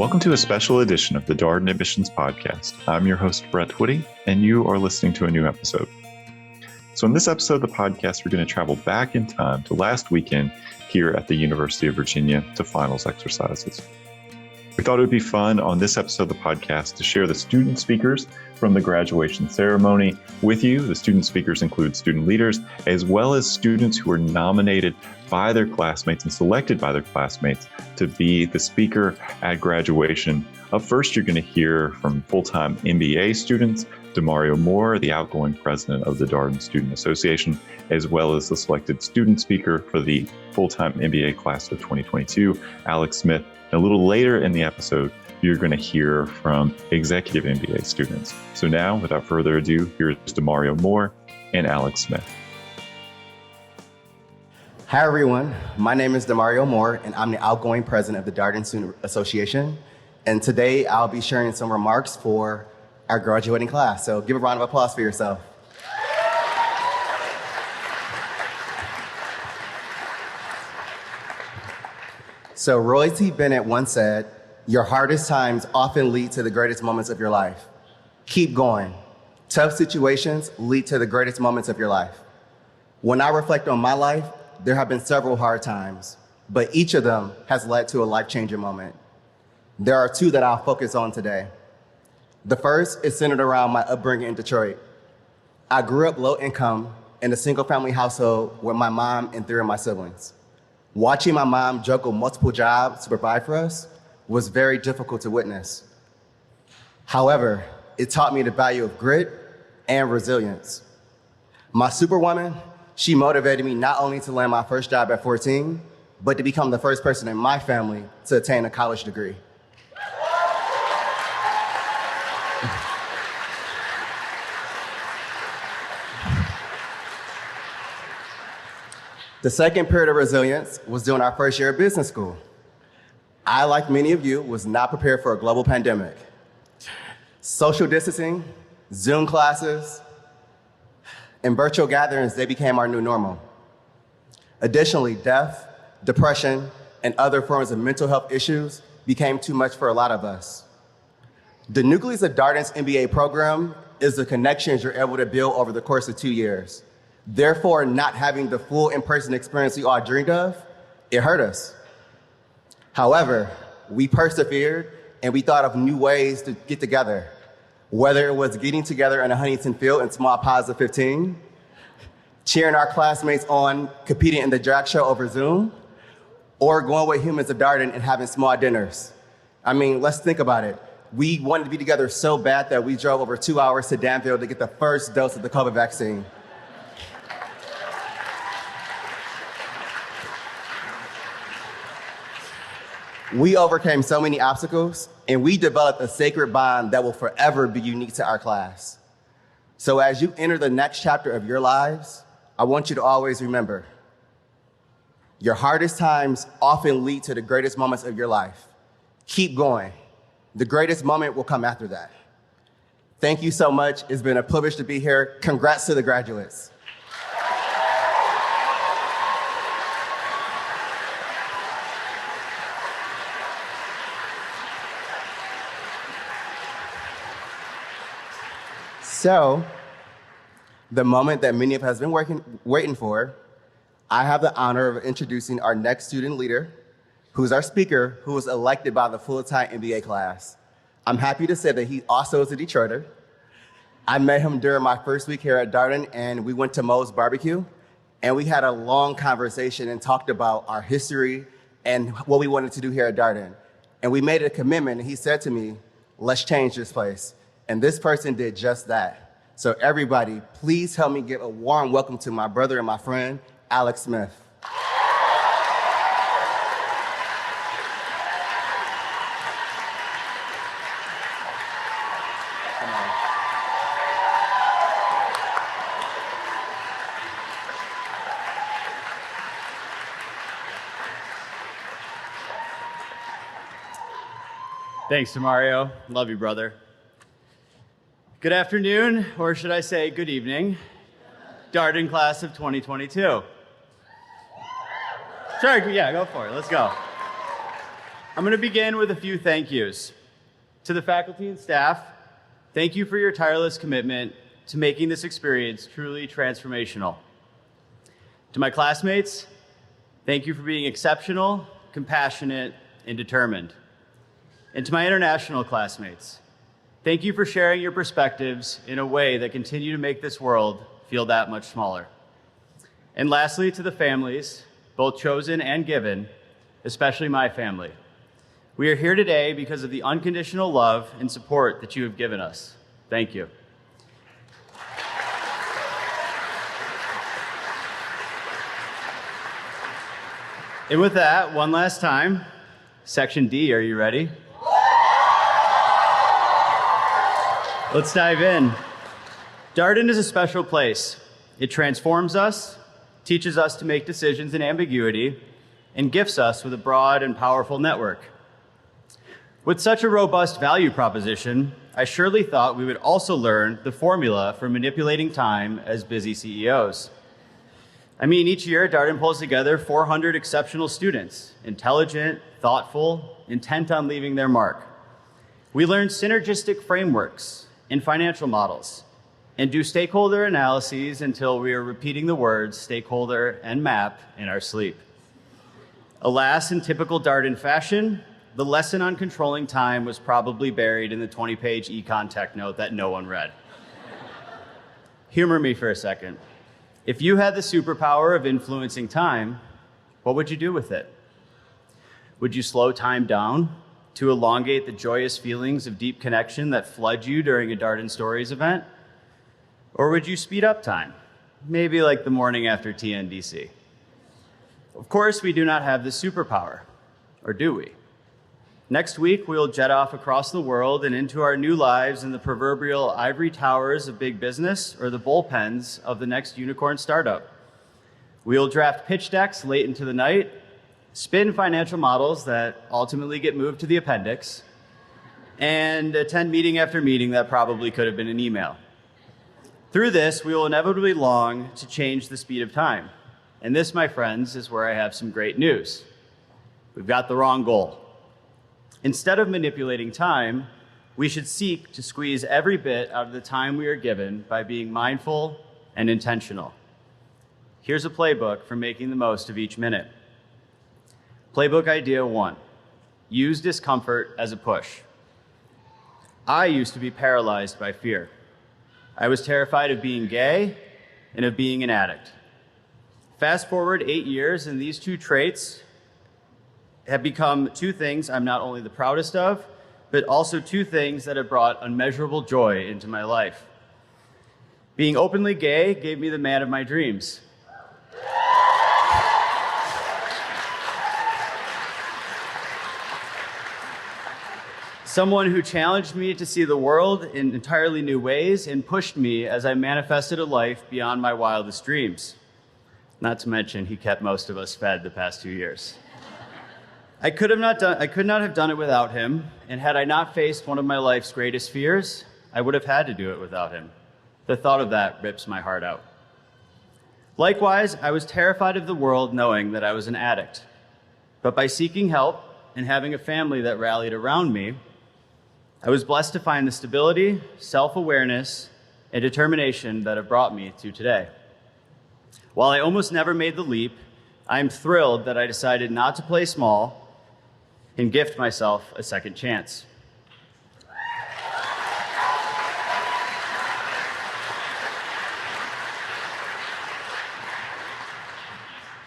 Welcome to a special edition of the Darden Admissions podcast. I'm your host, Brett Twitty, and you are listening to a new episode. So in this episode of the podcast, we're going to travel back in time to last weekend here at the University of Virginia to finals exercises. We thought it would be fun on this episode of the podcast to share the student speakers from the graduation ceremony with you. The student speakers include student leaders, as well as students who were nominated by their classmates and selected by their classmates to be the speaker at graduation. Up first, you're going to hear from Full-Time MBA students, DeMario Moore, the outgoing president of the Darden Student Association, as well as the selected student speaker for the Full-Time MBA class of 2022, Alex Smith. A little later in the episode, you're going to hear from Executive MBA students. So now, without further ado, here's DeMario Moore and Alex Smith. Hi, everyone. My name is DeMario Moore, and I'm the outgoing president of the Darden Student Association. And today, I'll be sharing some remarks for our graduating class. So give a round of applause for yourself. So Roy T. Bennett once said, "Your hardest times often lead to the greatest moments of your life. Keep going. Tough situations lead to the greatest moments of your life." When I reflect on my life, there have been several hard times, but each of them has led to a life-changing moment. There are two that I'll focus on today. The first is centered around my upbringing in Detroit. I grew up low income in a single-family household with my mom and three of my siblings. Watching my mom juggle multiple jobs to provide for us was very difficult to witness. However, it taught me the value of grit and resilience. My superwoman, she motivated me not only to land my first job at 14, but to become the first person in my family to attain a college degree. The second period of resilience was during our first year of business school. I, like many of you, was not prepared for a global pandemic. Social distancing, Zoom classes, and virtual gatherings, they became our new normal. Additionally, death, depression, and other forms of mental health issues became too much for a lot of us. The nucleus of Darden's MBA program is the connections you're able to build over the course of 2 years. Therefore, not having the full in-person experience we all dreamed of, it hurt us. However, we persevered and we thought of new ways to get together. Whether it was getting together in a Huntington field in small pods of 15, cheering our classmates on, competing in the drag show over Zoom, or going with humans of Darden and having small dinners. I mean, let's think about it. We wanted to be together so bad that we drove over 2 hours to Danville to get the first dose of the COVID vaccine. We overcame so many obstacles, and we developed a sacred bond that will forever be unique to our class. So as you enter the next chapter of your lives, I want you to always remember, your hardest times often lead to the greatest moments of your life. Keep going. The greatest moment will come after that. Thank you so much. It's been a privilege to be here. Congrats to the graduates. So, the moment that many of us have been waiting for, I have the honor of introducing our next student leader, who's our speaker, who was elected by the Full-Time MBA class. I'm happy to say that he also is a Detroiter. I met him during my first week here at Darden, and we went to Moe's Barbecue, and we had a long conversation and talked about our history and what we wanted to do here at Darden. And we made a commitment, and he said to me, "Let's change this place." And this person did just that. So everybody, please help me give a warm welcome to my brother and my friend, Alex Smith. Thanks, DeMario. Love you, brother. Good afternoon, or should I say good evening, Darden class of 2022. Sorry, yeah, go for it. Let's go. I'm going to begin with a few thank yous. To the faculty and staff, thank you for your tireless commitment to making this experience truly transformational. To my classmates, thank you for being exceptional, compassionate, and determined. And to my international classmates, thank you for sharing your perspectives in a way that continue to make this world feel that much smaller. And lastly, to the families, both chosen and given, especially my family. We are here today because of the unconditional love and support that you have given us. Thank you. And with that, one last time, Section D, are you ready? Let's dive in. Darden is a special place. It transforms us, teaches us to make decisions in ambiguity, and gifts us with a broad and powerful network. With such a robust value proposition, I surely thought we would also learn the formula for manipulating time as busy CEOs. I mean, each year, Darden pulls together 400 exceptional students, intelligent, thoughtful, intent on leaving their mark. We learn synergistic frameworks and financial models, and do stakeholder analyses until we are repeating the words stakeholder and map in our sleep. Alas, in typical Darden fashion, the lesson on controlling time was probably buried in the 20-page econ tech note that no one read. Humor me for a second. If you had the superpower of influencing time, what would you do with it? Would you slow time down to elongate the joyous feelings of deep connection that flood you during a Darden Stories event? Or would you speed up time, maybe like the morning after TNDC? Of course, we do not have this superpower, or do we? Next week, we will jet off across the world and into our new lives in the proverbial ivory towers of big business or the bullpens of the next unicorn startup. We will draft pitch decks late into the night, spin financial models that ultimately get moved to the appendix, and attend meeting after meeting that probably could have been an email. Through this, we will inevitably long to change the speed of time. And this, my friends, is where I have some great news. We've got the wrong goal. Instead of manipulating time, we should seek to squeeze every bit out of the time we are given by being mindful and intentional. Here's a playbook for making the most of each minute. Playbook idea 1, use discomfort as a push. I used to be paralyzed by fear. I was terrified of being gay and of being an addict. Fast forward 8 years, and these two traits have become two things I'm not only the proudest of, but also two things that have brought unmeasurable joy into my life. Being openly gay gave me the man of my dreams. Someone who challenged me to see the world in entirely new ways and pushed me as I manifested a life beyond my wildest dreams. Not to mention, he kept most of us fed the past 2 years. I could not have done it without him, and had I not faced one of my life's greatest fears, I would have had to do it without him. The thought of that rips my heart out. Likewise, I was terrified of the world knowing that I was an addict. But by seeking help and having a family that rallied around me, I was blessed to find the stability, self-awareness, and determination that have brought me to today. While I almost never made the leap, I am thrilled that I decided not to play small and gift myself a second chance.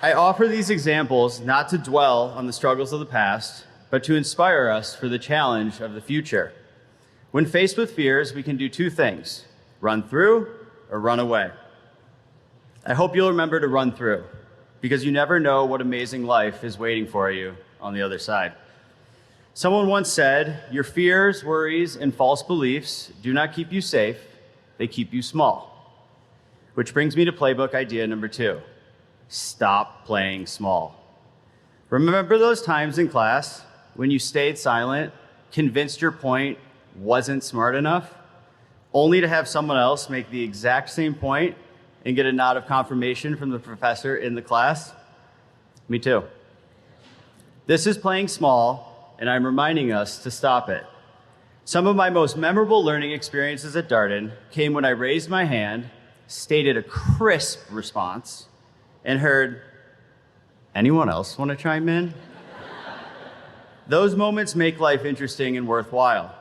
I offer these examples not to dwell on the struggles of the past, but to inspire us for the challenge of the future. When faced with fears, we can do two things: run through or run away. I hope you'll remember to run through, because you never know what amazing life is waiting for you on the other side. Someone once said, your fears, worries, and false beliefs do not keep you safe, they keep you small. Which brings me to playbook idea number 2. Stop playing small. Remember those times in class when you stayed silent, convinced your point wasn't smart enough, only to have someone else make the exact same point and get a nod of confirmation from the professor in the class? Me too. This is playing small, and I'm reminding us to stop it. Some of my most memorable learning experiences at Darden came when I raised my hand, stated a crisp response, and heard, anyone else want to chime in? Those moments make life interesting and worthwhile.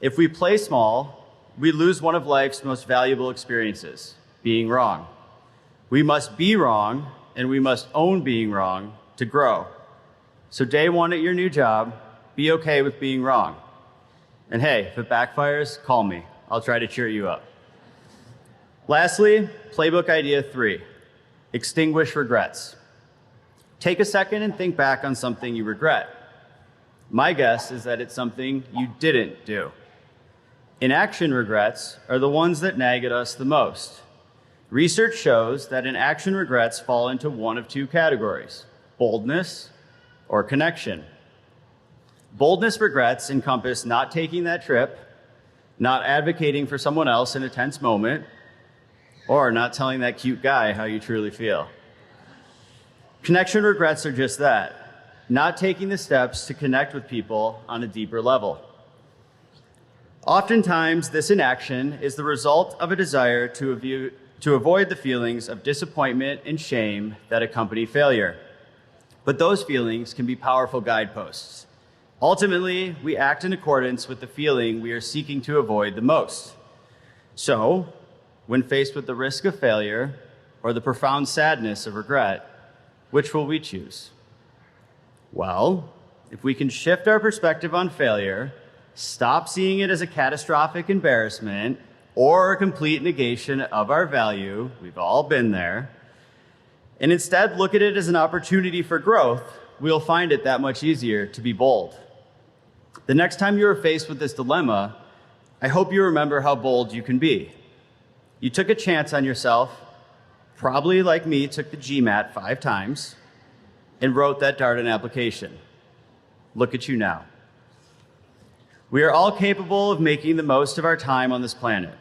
If we play small, we lose one of life's most valuable experiences, being wrong. We must be wrong, and we must own being wrong to grow. So day one at your new job, be okay with being wrong. And hey, if it backfires, call me. I'll try to cheer you up. Lastly, playbook idea 3, extinguish regrets. Take a second and think back on something you regret. My guess is that it's something you didn't do. Inaction regrets are the ones that nag at us the most. Research shows that inaction regrets fall into one of 2 categories, boldness or connection. Boldness regrets encompass not taking that trip, not advocating for someone else in a tense moment, or not telling that cute guy how you truly feel. Connection regrets are just that, not taking the steps to connect with people on a deeper level. Oftentimes, this inaction is the result of a desire to avoid the feelings of disappointment and shame that accompany failure. But those feelings can be powerful guideposts. Ultimately, we act in accordance with the feeling we are seeking to avoid the most. So, when faced with the risk of failure or the profound sadness of regret, which will we choose? Well, if we can shift our perspective on failure, stop seeing it as a catastrophic embarrassment or a complete negation of our value, we've all been there, and instead look at it as an opportunity for growth, we'll find it that much easier to be bold. The next time you are faced with this dilemma, I hope you remember how bold you can be. You took a chance on yourself, probably like me, took the GMAT 5 times, and wrote that Darden application. Look at you now. We are all capable of making the most of our time on this planet.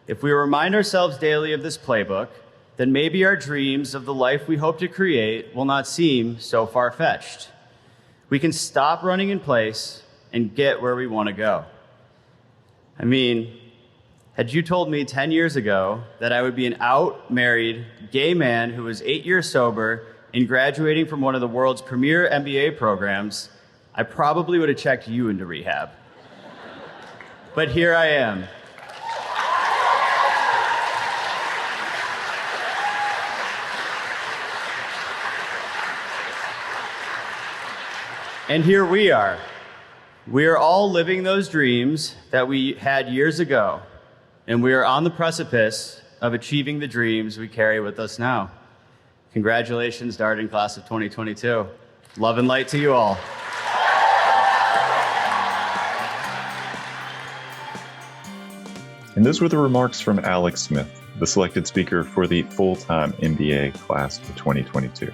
If we remind ourselves daily of this playbook, then maybe our dreams of the life we hope to create will not seem so far-fetched. We can stop running in place and get where we want to go. I mean, had you told me 10 years ago that I would be an out, married, gay man who was 8 years sober and graduating from one of the world's premier MBA programs, I probably would have checked you into rehab. But here I am. And here we are. We are all living those dreams that we had years ago, and we are on the precipice of achieving the dreams we carry with us now. Congratulations, Darden Class of 2022. Love and light to you all. And those were the remarks from Alex Smith, the selected speaker for the Full-Time MBA Class of 2022.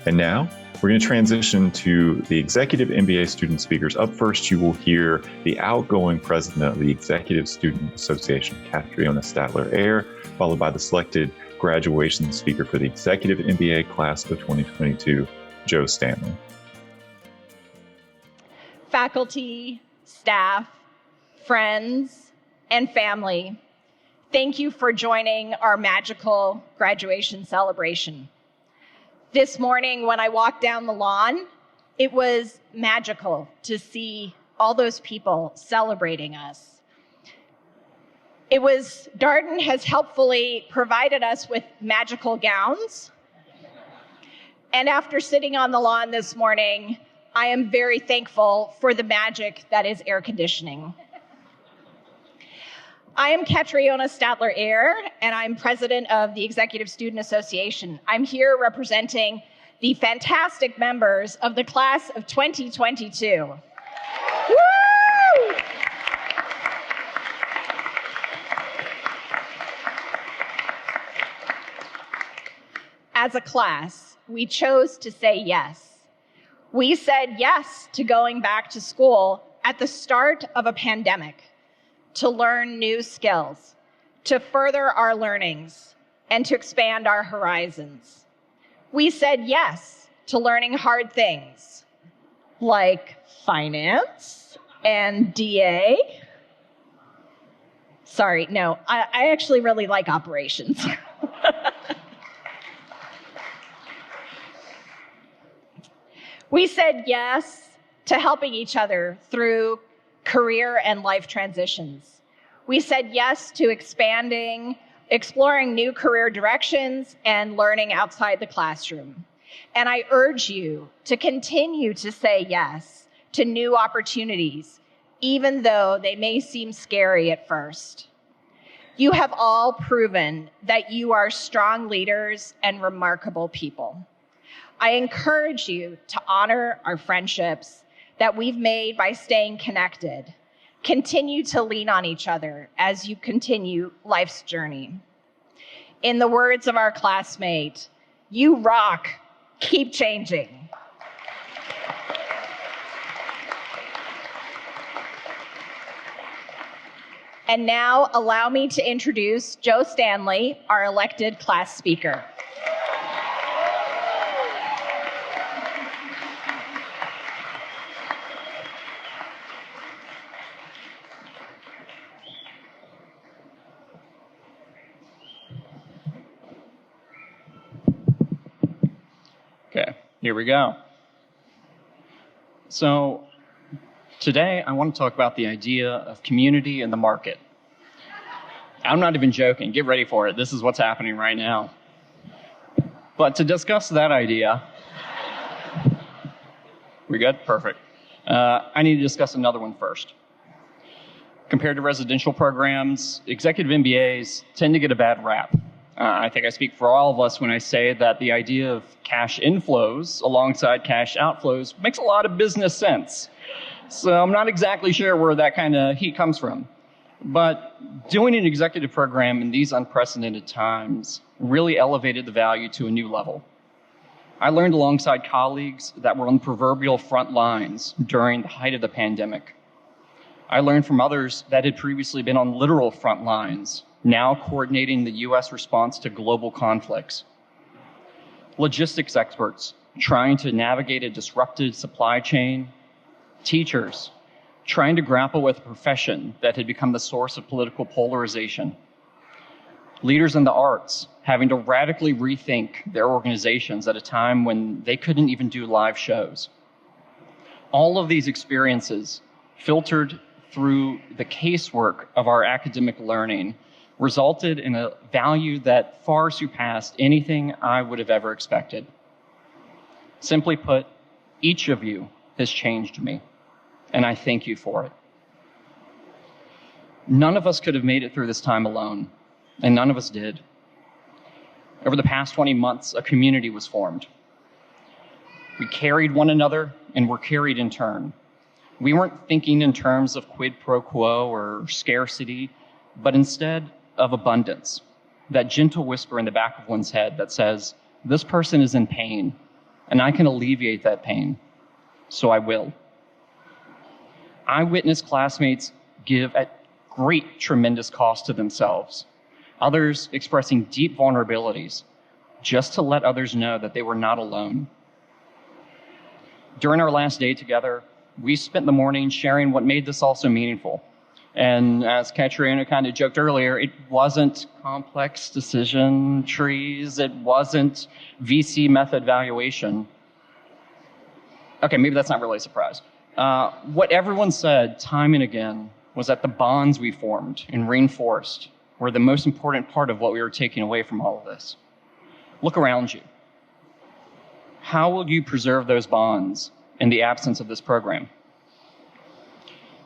And now, we're going to transition to the Executive MBA student speakers. Up first, you will hear the outgoing president of the Executive Student Association, Catriona Stadtler-Ayer, followed by the selected graduation speaker for the Executive MBA Class of 2022, Joe Stanley. Faculty, staff, friends, and family, thank you for joining our magical graduation celebration. This morning, when I walked down the lawn, it was magical to see all those people celebrating us. Darden has helpfully provided us with magical gowns. And after sitting on the lawn this morning, I am very thankful for the magic that is air conditioning. I am Catriona Stadtler-Ayer, and I'm president of the Executive Student Association. I'm here representing the fantastic members of the class of 2022. Woo! As a class, we chose to say yes. We said yes to going back to school at the start of a pandemic, to learn new skills, to further our learnings, and to expand our horizons. We said yes to learning hard things, like finance and DA. Sorry, no, I actually really like operations. We said yes to helping each other through career and life transitions. We said yes to exploring new career directions and learning outside the classroom. And I urge you to continue to say yes to new opportunities, even though they may seem scary at first. You have all proven that you are strong leaders and remarkable people. I encourage you to honor our friendships that we've made by staying connected. Continue to lean on each other as you continue life's journey. In the words of our classmate, you rock, keep changing. And now allow me to introduce Joe Stanley, our elected class speaker. Okay, here we go. So today I want to talk about the idea of community in the market. I'm not even joking. Get ready for it. This is what's happening right now. But to discuss that idea, we good? Perfect. I need to discuss another one first. Compared to residential programs, executive MBAs tend to get a bad rap. I think I speak for all of us when I say that the idea of cash inflows alongside cash outflows makes a lot of business sense. So I'm not exactly sure where that kind of heat comes from. But doing an executive program in these unprecedented times really elevated the value to a new level. I learned alongside colleagues that were on the proverbial front lines during the height of the pandemic. I learned from others that had previously been on literal front lines, now coordinating the U.S. response to global conflicts. Logistics experts trying to navigate a disrupted supply chain. Teachers trying to grapple with a profession that had become the source of political polarization. Leaders in the arts having to radically rethink their organizations at a time when they couldn't even do live shows. All of these experiences filtered through the casework of our academic learning resulted in a value that far surpassed anything I would have ever expected. Simply put, each of you has changed me, and I thank you for it. None of us could have made it through this time alone, and none of us did. Over the past 20 months, a community was formed. We carried one another, and were carried in turn. We weren't thinking in terms of quid pro quo or scarcity, but instead of abundance, that gentle whisper in the back of one's head that says, this person is in pain, and I can alleviate that pain, so I will. I witnessed classmates give at great, tremendous cost to themselves, others expressing deep vulnerabilities, just to let others know that they were not alone. During our last day together, we spent the morning sharing what made this all so meaningful. And as Catriona kind of joked earlier, it wasn't complex decision trees, it wasn't VC method valuation. Okay, maybe that's not really a surprise. What everyone said time and again was that the bonds we formed and reinforced were the most important part of what we were taking away from all of this. Look around you. How will you preserve those bonds in the absence of this program?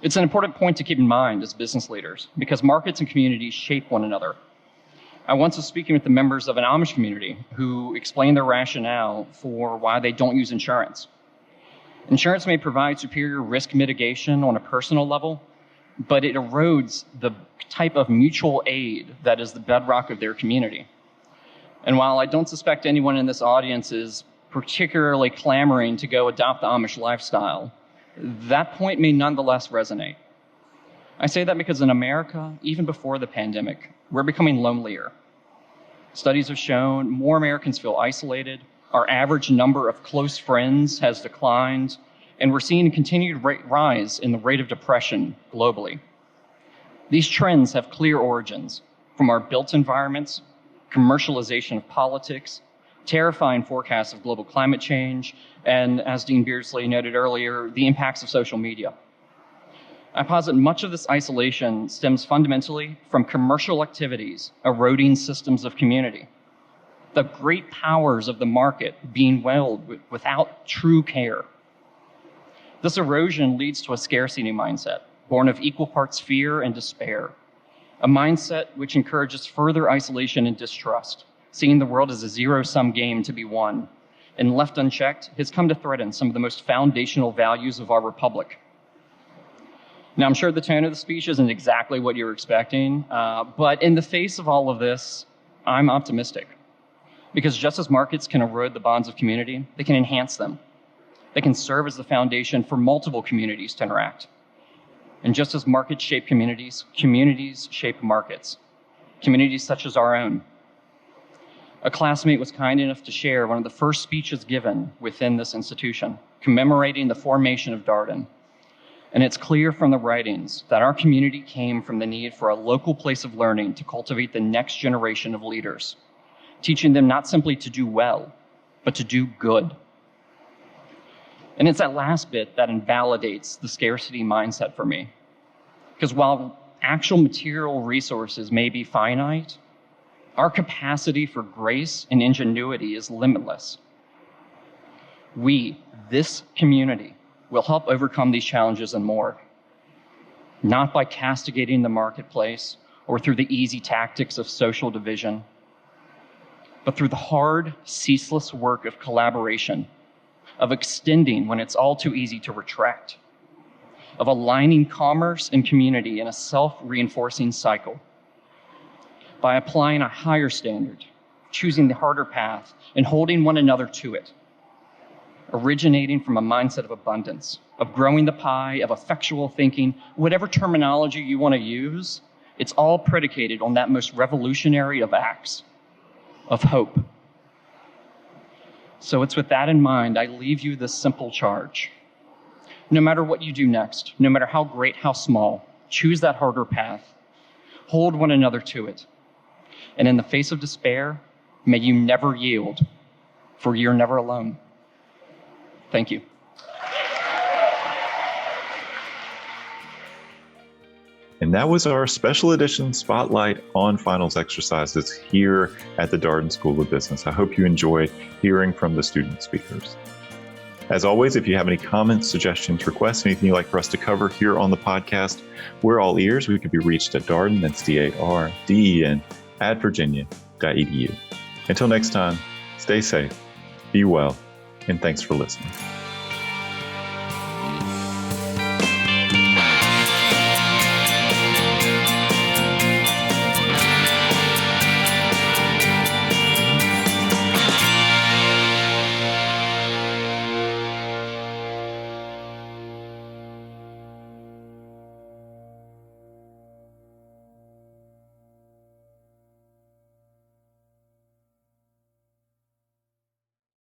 It's an important point to keep in mind as business leaders because markets and communities shape one another. I once was speaking with the members of an Amish community who explained their rationale for why they don't use insurance. Insurance may provide superior risk mitigation on a personal level, but it erodes the type of mutual aid that is the bedrock of their community. And while I don't suspect anyone in this audience is particularly clamoring to go adopt the Amish lifestyle, that point may nonetheless resonate. I say that because in America, even before the pandemic, we're becoming lonelier. Studies have shown more Americans feel isolated, our average number of close friends has declined, And we're seeing a continued rise in the rate of depression globally. These trends have clear origins from our built environments, commercialization of politics, terrifying forecasts of global climate change, and as Dean Beardsley noted earlier, the impacts of social media. I posit much of this isolation stems fundamentally from commercial activities eroding systems of community, the great powers of the market being wielded without true care. This erosion leads to a scarcity mindset, born of equal parts fear and despair, a mindset which encourages further isolation and distrust, seeing the world as a zero-sum game to be won, and left unchecked, has come to threaten some of the most foundational values of our republic. Now, I'm sure the tone of the speech isn't exactly what you're expecting, but in the face of all of this, I'm optimistic. Because just as markets can erode the bonds of community, they can enhance them. They can serve as the foundation for multiple communities to interact. And just as markets shape communities, communities shape markets. Communities such as our own. A classmate was kind enough to share one of the first speeches given within this institution, commemorating the formation of Darden. And it's clear from the writings that our community came from the need for a local place of learning to cultivate the next generation of leaders, teaching them not simply to do well, but to do good. And it's that last bit that invalidates the scarcity mindset for me. Because while actual material resources may be finite, our capacity for grace and ingenuity is limitless. We, this community, will help overcome these challenges and more, not by castigating the marketplace or through the easy tactics of social division, but through the hard, ceaseless work of collaboration, of extending when it's all too easy to retract, of aligning commerce and community in a self-reinforcing cycle, by applying a higher standard, choosing the harder path, and holding one another to it, originating from a mindset of abundance, of growing the pie, of effectual thinking, whatever terminology you want to use, it's all predicated on that most revolutionary of acts, of hope. So it's with that in mind, I leave you this simple charge. No matter what you do next, no matter how great, how small, choose that harder path. Hold one another to it. And in the face of despair, may you never yield, for you're never alone. Thank you. And that was our special edition spotlight on finals exercises here at the Darden School of Business. I hope you enjoyed hearing from the student speakers. As always, if you have any comments, suggestions, requests, anything you'd like for us to cover here on the podcast, we're all ears. We can be reached at Darden, that's DARDEN, @virginia.edu. Until next time, stay safe, be well, and thanks for listening.